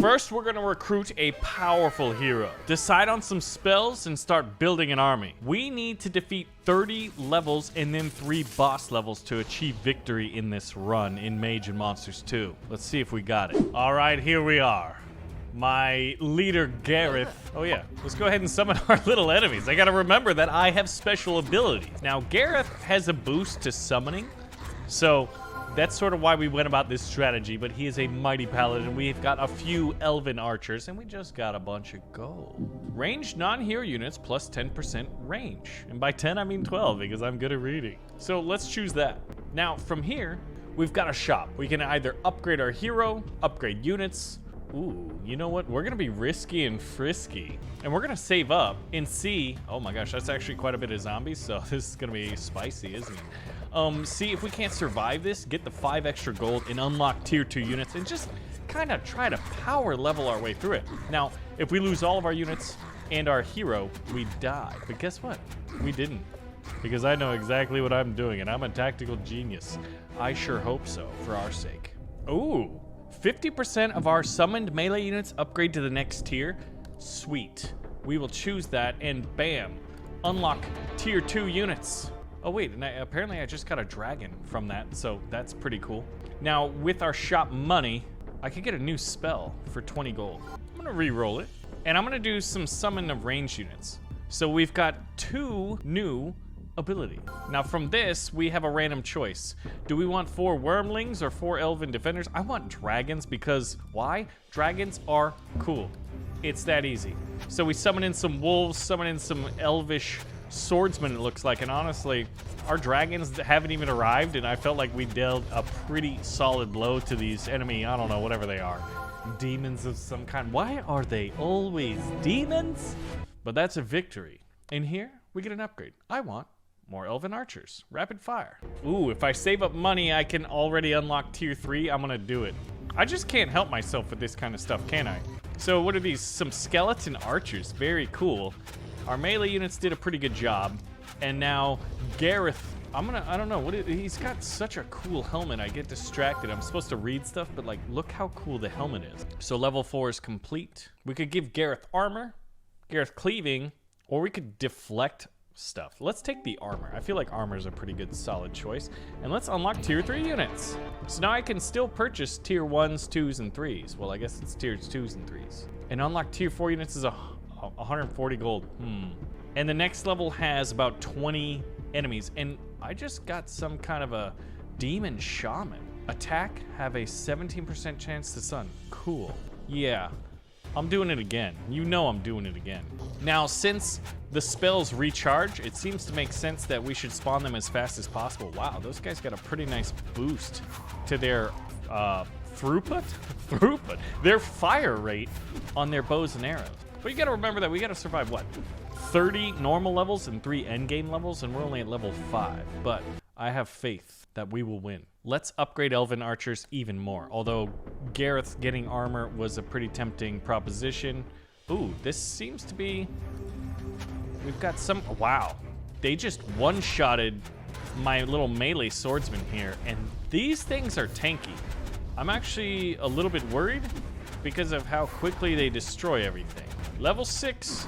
First, we're gonna recruit a powerful hero. Decide on some spells and start building an army. We need to defeat 30 levels and then 3 boss levels to achieve victory in this run in Mage and Monsters 2. Let's see if we got it. All right, here we are. My leader, Gareth. Oh yeah, let's go ahead and summon our little enemies. I gotta remember that I have special abilities. Now, Gareth has a boost to summoning, so that's sort of why we went about this strategy, but he is a mighty paladin. We've got a few elven archers, and we just got a bunch of gold. Ranged non-hero units plus 10% range. And by 10, I mean 12, because I'm good at reading. So let's choose that. Now, from here, we've got a shop. We can either upgrade our hero, upgrade units. Ooh, you know what? We're gonna be risky and frisky. And we're gonna save up and see, oh my gosh, that's actually quite a bit of zombies, so this is gonna be spicy, isn't it? See if we can't survive this, get the 5 extra gold and unlock tier 2 units and just kind of try to power level our way through it. Now, if we lose all of our units and our hero, we die. But guess what? We didn't. Because I know exactly what I'm doing and I'm a tactical genius. I sure hope so, for our sake. Ooh, 50% of our summoned melee units upgrade to the next tier. Sweet. We will choose that and bam, unlock tier 2 units. Oh wait, and apparently I just got a dragon from that, so that's pretty cool. Now, with our shop money, I could get a new spell for 20 gold. I'm gonna re-roll it, and I'm gonna do some summon of range units. So we've got 2 new ability. Now from this, we have a random choice. Do we want 4 wormlings or 4 elven defenders? I want dragons because, why? Dragons are cool. It's that easy. So we summon in some wolves, summon in some elvish swordsman, it looks like, and honestly, our dragons haven't even arrived, and I felt like we dealt a pretty solid blow to these enemy, I don't know, whatever they are. Demons of some kind. Why are they always demons? But that's a victory. In here, we get an upgrade. I want more elven archers. Rapid fire. Ooh, if I save up money, I can already unlock tier 3. I'm gonna do it. I just can't help myself with this kind of stuff, can I? So what are these? Some skeleton archers. Very cool. Our melee units did a pretty good job. And now Gareth, I don't know, he's got such a cool helmet. I get distracted. I'm supposed to read stuff, but like, look how cool the helmet is. So level 4 is complete. We could give Gareth armor, Gareth cleaving, or we could deflect stuff. Let's take the armor. I feel like armor is a pretty good solid choice. And let's unlock tier 3 units. So now I can still purchase tier 1s, 2s, and 3s. Well, I guess it's tiers 2s and 3s. And unlock tier 4 units is 140 gold. And the next level has about 20 enemies. And I just got some kind of a demon shaman. Attack, have a 17% chance to stun. Cool. Yeah, I'm doing it again. You know I'm doing it again. Now, since the spells recharge, it seems to make sense that we should spawn them as fast as possible. Wow, those guys got a pretty nice boost to their throughput? Their fire rate on their bows and arrows. But you gotta remember that we gotta survive, what? 30 normal levels and 3 endgame levels, and we're only at level 5. But I have faith that we will win. Let's upgrade elven archers even more. Although Gareth getting armor was a pretty tempting proposition. Ooh, this seems to be... We've got some... Wow. They just one-shotted my little melee swordsman here, and these things are tanky. I'm actually a little bit worried because of how quickly they destroy everything. Level 6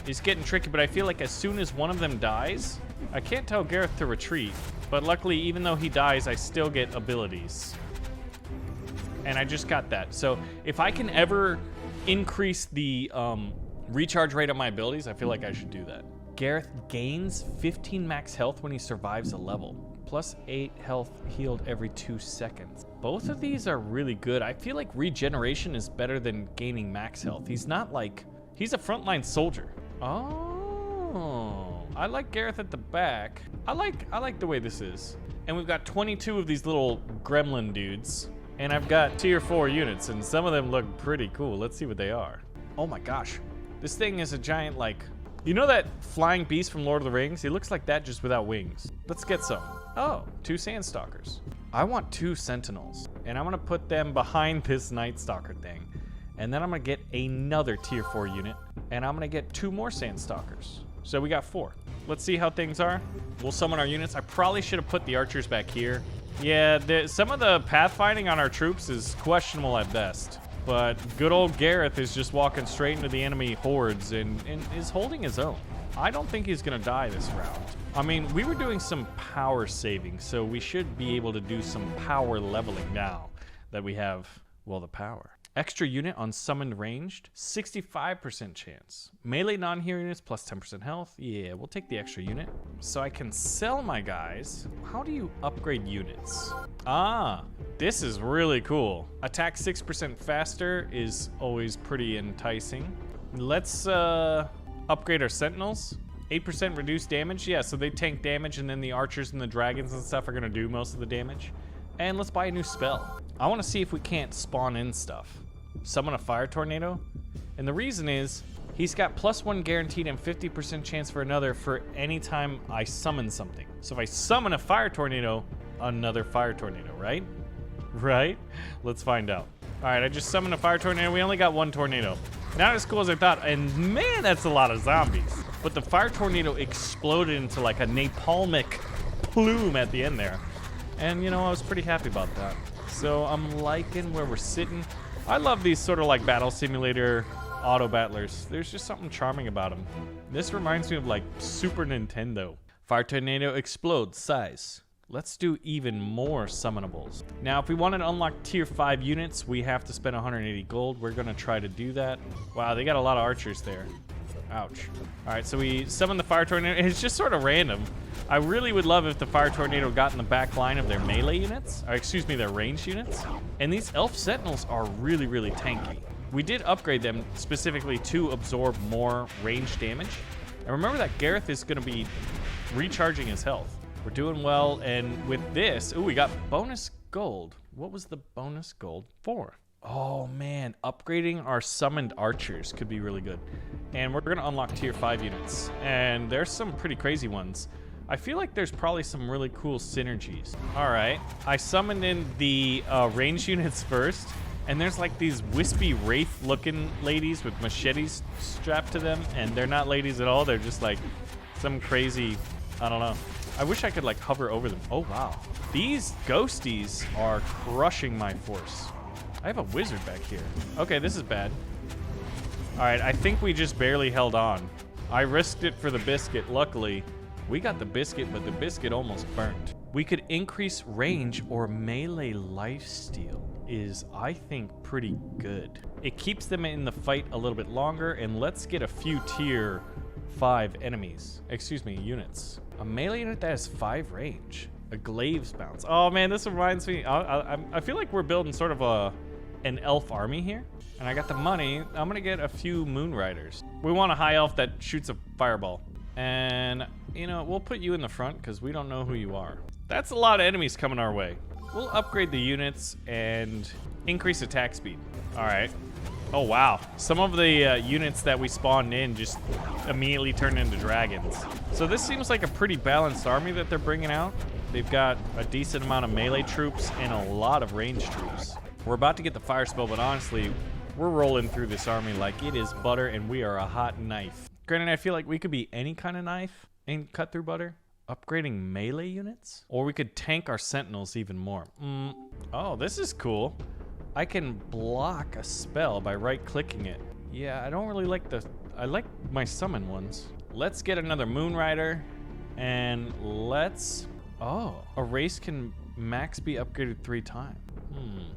is getting tricky, but I feel like as soon as one of them dies, I can't tell Gareth to retreat, but luckily, even though he dies, I still get abilities. And I just got that. So if I can ever increase the recharge rate of my abilities, I feel like I should do that. Gareth gains 15 max health when he survives a level, plus 8 health healed every 2 seconds. Both of these are really good. I feel like regeneration is better than gaining max health. He's not like, he's a frontline soldier. Oh, I like Gareth at the back. I like the way this is. And we've got 22 of these little gremlin dudes. And I've got tier 4 units, and some of them look pretty cool. Let's see what they are. Oh my gosh. This thing is a giant, like, you know that flying beast from Lord of the Rings? He looks like that just without wings. Let's get some. Oh, 2 Sandstalkers. I want 2 Sentinels, and I'm gonna put them behind this Night Stalker thing. And then I'm gonna get another tier 4 unit, and I'm gonna get 2 more Sandstalkers. So we got 4. Let's see how things are. We'll summon our units. I probably should have put the archers back here. Yeah, some of the pathfinding on our troops is questionable at best. But good old Gareth is just walking straight into the enemy hordes and is holding his own. I don't think he's gonna die this round. I mean, we were doing some power saving, so we should be able to do some power leveling now that we have, well, the power. Extra unit on summoned ranged, 65% chance. Melee non-hero units plus 10% health. Yeah, we'll take the extra unit. So I can sell my guys. How do you upgrade units? Ah, this is really cool. Attack 6% faster is always pretty enticing. Let's upgrade our sentinels. 8% reduced damage. Yeah, so they tank damage, and then the archers and the dragons and stuff are gonna do most of the damage. And let's buy a new spell. I want to see if we can't spawn in stuff. Summon a fire tornado. And the reason is he's got +1 guaranteed and 50% chance for another for any time I summon something. So if I summon a fire tornado, another fire tornado, right? Right? Let's find out. All right, I just summoned a fire tornado. We only got one tornado. Not as cool as I thought. And man, that's a lot of zombies. But the fire tornado exploded into like a napalmic plume at the end there. And, you know, I was pretty happy about that. So I'm liking where we're sitting. I love these sort of like battle simulator auto battlers. There's just something charming about them. This reminds me of like Super Nintendo. Fire tornado explodes size. Let's do even more summonables. Now, if we want to unlock tier 5 units, we have to spend 180 gold. We're going to try to do that. Wow, they got a lot of archers there. Ouch. All right, so we summon the fire tornado. It's just sort of random. I really would love if the fire tornado got in the back line of their melee units, or excuse me, their ranged units. And these elf sentinels are really, really tanky. We did upgrade them specifically to absorb more range damage. And remember that Gareth is going to be recharging his health. We're doing well, and with this, ooh, we got bonus gold. What was the bonus gold for? Oh man, upgrading our summoned archers could be really good. And we're gonna unlock tier 5 units. And there's some pretty crazy ones. I feel like there's probably some really cool synergies. All right, I summoned in the range units first. And there's like these wispy wraith looking ladies with machetes strapped to them. And they're not ladies at all, they're just like some crazy, I don't know. I wish I could like hover over them. Oh wow. These ghosties are crushing my force. I have a wizard back here. Okay, this is bad. All right, I think we just barely held on. I risked it for the biscuit. Luckily, we got the biscuit, but the biscuit almost burnt. We could increase range or melee lifesteal is, I think, pretty good. It keeps them in the fight a little bit longer, and let's get a few tier 5 enemies. Excuse me, units. A melee unit that has 5 range. A glaives bounce. Oh man, this reminds me. I feel like we're building sort of an elf army here. And I got the money. I'm gonna get a few moon riders. We want a high elf that shoots a fireball. And, you know, we'll put you in the front because we don't know who you are. That's a lot of enemies coming our way. We'll upgrade the units and increase attack speed. All right. Oh, wow. Some of the units that we spawned in just immediately turned into dragons. So this seems like a pretty balanced army that they're bringing out. They've got a decent amount of melee troops and a lot of ranged troops. We're about to get the fire spell, but honestly, we're rolling through this army like it is butter and we are a hot knife. Granted, I feel like we could be any kind of knife and cut through butter. Upgrading melee units? Or we could tank our sentinels even more. Oh, this is cool. I can block a spell by right-clicking it. Yeah, I don't really like I like my summon ones. Let's get another moon rider and let's... Oh, a race can max be upgraded 3 times.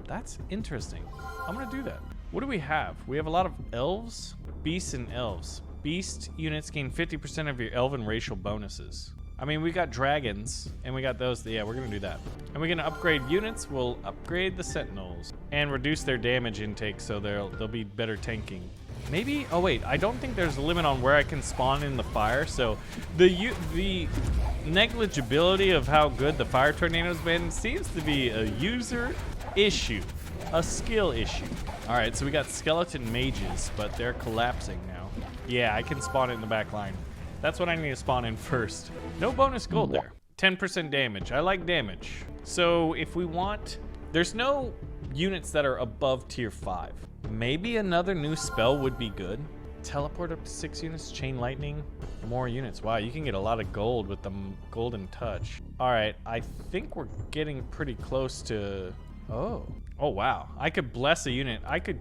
That's interesting. I'm gonna do that. What do we have? We have a lot of elves, beasts, and elves. Beast units gain 50% of your elven racial bonuses. I mean, we got dragons, and we got those. Yeah, we're gonna do that. And we're gonna upgrade units. We'll upgrade the sentinels and reduce their damage intake so they'll be better tanking. Maybe, oh wait, I don't think there's a limit on where I can spawn in the fire, so the negligibility of how good the fire tornado's been seems to be a user issue, a skill issue. All right, so we got skeleton mages, but they're collapsing now. Yeah, I can spawn it in the back line. That's what I need to spawn in first. No bonus gold there. 10% damage. I like damage. So if we want, there's no units that are above tier 5. Maybe another new spell would be good. Teleport up to 6 units, chain lightning, more units. Wow, you can get a lot of gold with the golden touch. All right, I think we're getting pretty close to... Oh, Oh, wow. I could bless a unit. I could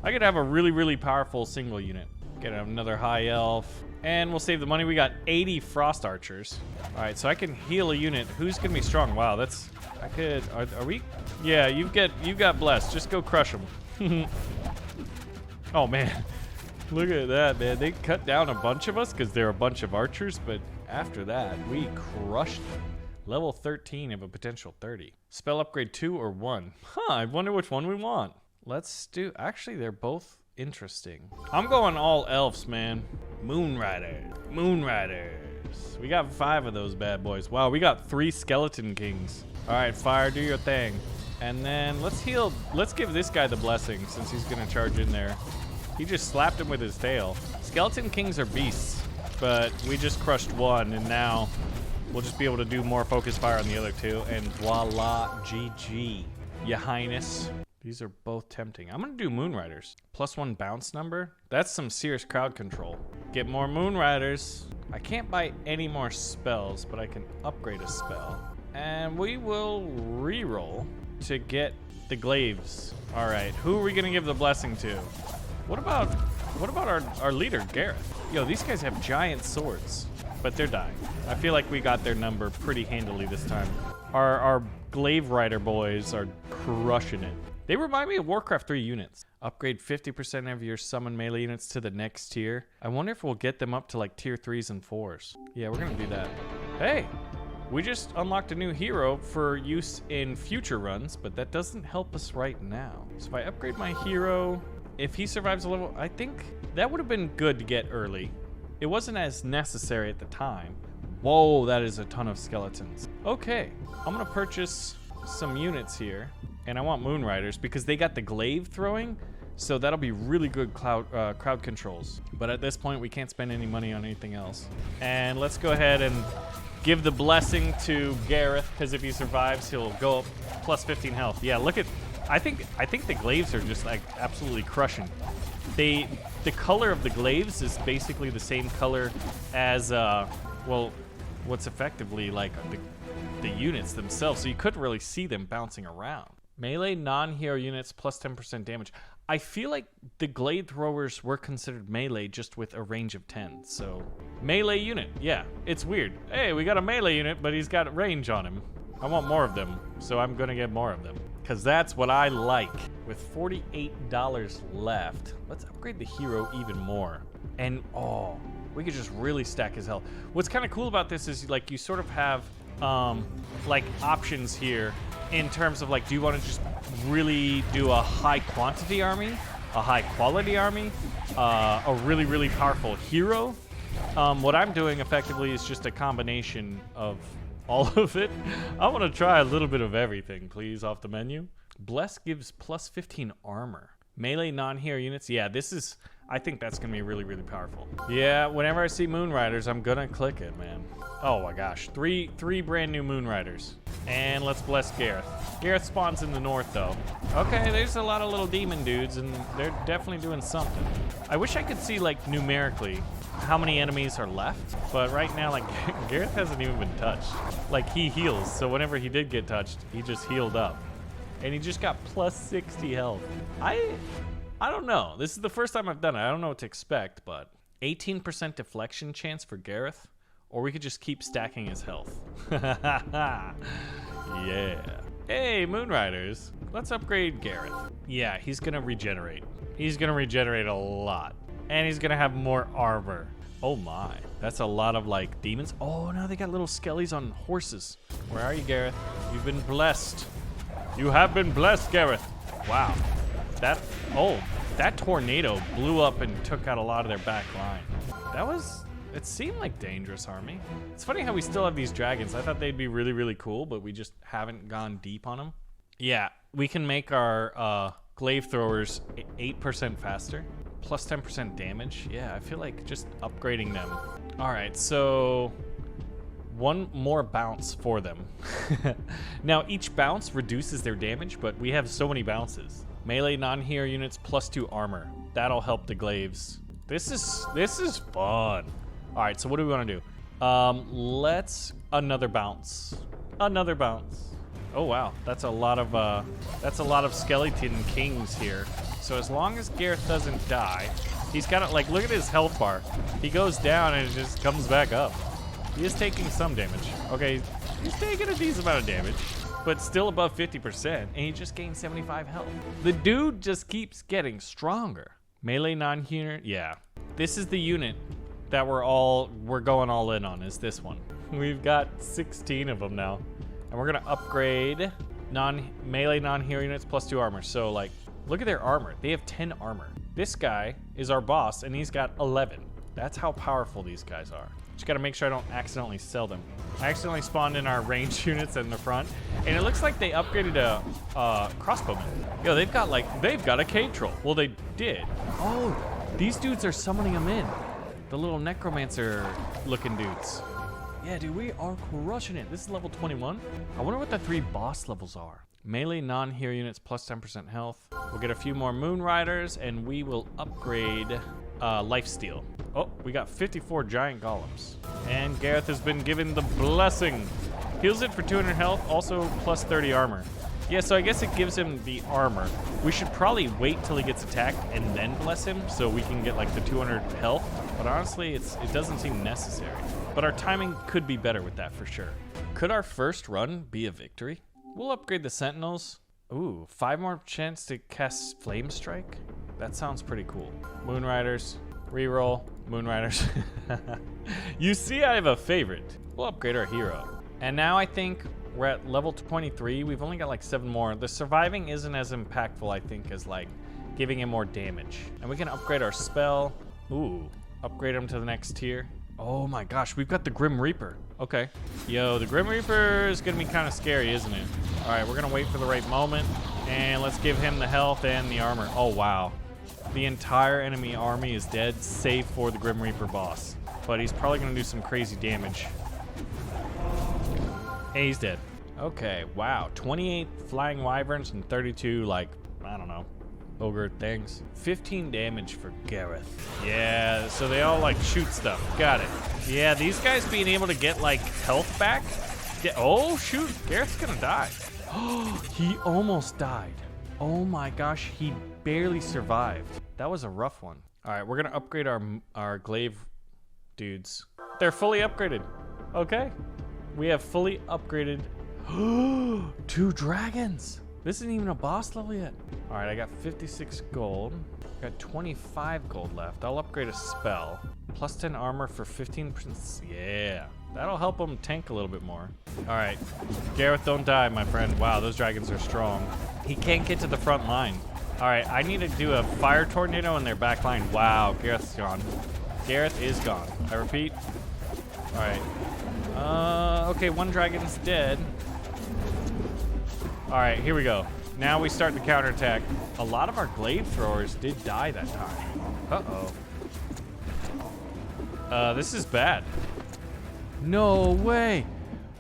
have a really, really powerful single unit. Get another high elf. And we'll save the money. We got 80 frost archers. All right, so I can heal a unit. Who's gonna be strong? Wow, that's... I could... Are we... Yeah, you got blessed. Just go crush them. Oh, man. Look at that, man. They cut down a bunch of us because they're a bunch of archers, but after that, we crushed them. Level 13 of a potential 30. Spell upgrade 2 or 1. Huh, I wonder which one we want. Let's do... Actually, they're both interesting. I'm going all elves, man. Moonriders. Moonriders. We got 5 of those bad boys. Wow, we got 3 skeleton kings. All right, fire, do your thing. And then let's heal. Let's give this guy the blessing since he's going to charge in there. He just slapped him with his tail. Skeleton kings are beasts, but we just crushed one, and now we'll just be able to do more focus fire on the other 2, and voila, GG. Your Highness. These are both tempting. I'm gonna do Moonriders. +1 bounce number. That's some serious crowd control. Get more Moonriders. I can't buy any more spells, but I can upgrade a spell. And we will re-roll to get the glaives. All right, who are we gonna give the blessing to? What about our leader, Gareth? Yo, these guys have giant swords, but they're dying. I feel like we got their number pretty handily this time. Our glaive rider boys are crushing it. They remind me of Warcraft 3 units. Upgrade 50% of your summon melee units to the next tier. I wonder if we'll get them up to like tier 3s and 4s. Yeah, we're gonna do that. Hey, we just unlocked a new hero for use in future runs, but that doesn't help us right now. So if I upgrade my hero, if he survives a level, I think that would have been good to get early. It wasn't as necessary at the time. Whoa, that is a ton of skeletons. Okay, I'm gonna purchase some units here, and I want Moonriders because they got the glaive throwing, so that'll be really good crowd controls. But at this point, we can't spend any money on anything else. And let's go ahead and give the blessing to Gareth, because if he survives, he'll go up +15 health. Yeah, look at... I think the glaives are just like absolutely crushing. The color of the glaives is basically the same color as well, what's effectively like the units themselves, so you couldn't really see them bouncing around. Melee non-hero units +10% damage. I feel like the glade throwers were considered melee just with a range of 10, so melee unit, yeah, it's weird. Hey, we got a melee unit, but he's got range on him. I want more of them, so I'm gonna get more of them, because that's what I like. With $48 left, let's upgrade the hero even more. And oh, we could just really stack his health. What's kind of cool about this is like you sort of have like options here in terms of like, do you want to just really do a high quantity army, a high quality army, a really, really powerful hero? What I'm doing effectively is just a combination of all of it. I want to try a little bit of everything, please, off the menu. Bless gives +15 armor. Melee non-hero units, yeah, this is, I think that's gonna be really, really powerful. Yeah, whenever I see Moonriders, I'm gonna click it, man. Oh my gosh, three brand new Moonriders. And let's bless Gareth. Gareth spawns in the north though. Okay, there's a lot of little demon dudes and they're definitely doing something. I wish I could see like numerically how many enemies are left, but right now like Gareth hasn't even been touched. Like he heals, so whenever he did get touched, he just healed up. And he just got +60 health. I don't know. This is the first time I've done it. I don't know what to expect, but 18% deflection chance for Gareth, or we could just keep stacking his health. Yeah. Hey, Moonriders. Let's upgrade Gareth. Yeah, he's gonna regenerate. He's gonna regenerate a lot. And he's gonna have more armor. Oh my, that's a lot of like demons. Oh, now they got little skellies on horses. Where are you, Gareth? You've been blessed. You have been blessed, Gareth. Wow. That tornado blew up and took out a lot of their back line. It seemed like dangerous army. It's funny how we still have these dragons. I thought they'd be really, really cool, but we just haven't gone deep on them. Yeah, we can make our glaive throwers 8% faster, +10% damage. Yeah, I feel like just upgrading them. All right, so one more bounce for them. Now each bounce reduces their damage, but we have so many bounces. Melee non-hero units +2 armor. That'll help the glaives. This is fun. All right, so what do we want to do? Let's another bounce. Another bounce. Oh wow, that's a lot of skeleton kings here. So as long as Gareth doesn't die, he's got to, like, look at his health bar. He goes down and it just comes back up. He is taking some damage. Okay, he's taking a decent amount of damage, but still above 50%, and he just gained 75 health. The dude just keeps getting stronger. Melee non-unit, yeah. This is the unit that we're going all in on, is this one. We've got 16 of them now, and we're gonna upgrade melee non-hero units plus 2 armor. So like, look at their armor. They have 10 armor. This guy is our boss, and he's got 11. That's how powerful these guys are. Just gotta make sure I don't accidentally sell them. I accidentally spawned in our ranged units in the front, and it looks like they upgraded a crossbowman. Yo, they've got a K-troll. Well, they did. Oh, these dudes are summoning them in. The little necromancer looking dudes. Yeah, dude, we are crushing it. This is level 21. I wonder what the 3 boss levels are. Melee non-hero units plus 10% health. We'll get a few more moon riders, and we will upgrade lifesteal. Oh, we got 54 giant golems. And Gareth has been given the blessing. Heals it for 200 health, also plus 30 armor. Yeah, so I guess it gives him the armor. We should probably wait till he gets attacked and then bless him so we can get like the 200 health. But honestly, it doesn't seem necessary. But our timing could be better with that for sure. Could our first run be a victory? We'll upgrade the sentinels. Ooh, 5 more chance to cast flame strike? That sounds pretty cool. Moon riders, reroll, moon riders. You see, I have a favorite. We'll upgrade our hero. And now I think we're at level 23. We've only got like 7 more. The surviving isn't as impactful, I think, as like giving him more damage. And we can upgrade our spell. Ooh, upgrade him to the next tier. Oh my gosh, we've got the Grim Reaper. Okay. Yo, the Grim Reaper is gonna be kind of scary, isn't it? All right, we're gonna wait for the right moment, and let's give him the health and the armor. Oh wow. The entire enemy army is dead, save for the Grim Reaper boss. But he's probably gonna do some crazy damage. Hey, he's dead. Okay, wow. 28 flying wyverns and 32, like, I don't know, ogre things. 15 damage for Gareth. Yeah, so they all like shoot stuff. Got it. Yeah, these guys being able to get like health back. Oh shoot, Gareth's gonna die. Oh, he almost died. Oh my gosh, he barely survived. That was a rough one. All right, we're gonna upgrade our glaive dudes. They're fully upgraded. Okay, we have fully upgraded 2 dragons. This isn't even a boss level yet. All right, I got 56 gold. Got 25 gold left. I'll upgrade a spell. Plus 10 armor for 15%. Yeah, that'll help him tank a little bit more. All right, Gareth, don't die, my friend. Wow, those dragons are strong. He can't get to the front line. All right, I need to do a fire tornado in their back line. Wow, Gareth's gone. Gareth is gone. I repeat. All right. Okay, 1 dragon's dead. All right, here we go. Now we start the counterattack. A lot of our glaive throwers did die that time. Uh-oh. This is bad. No way.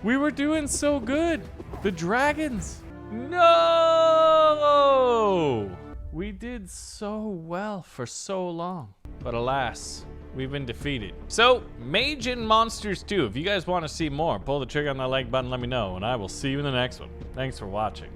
We were doing so good. The dragons. No! We did so well for so long. But alas, we've been defeated. So, Mage and Monsters 2. If you guys want to see more, pull the trigger on that like button, let me know, and I will see you in the next one. Thanks for watching.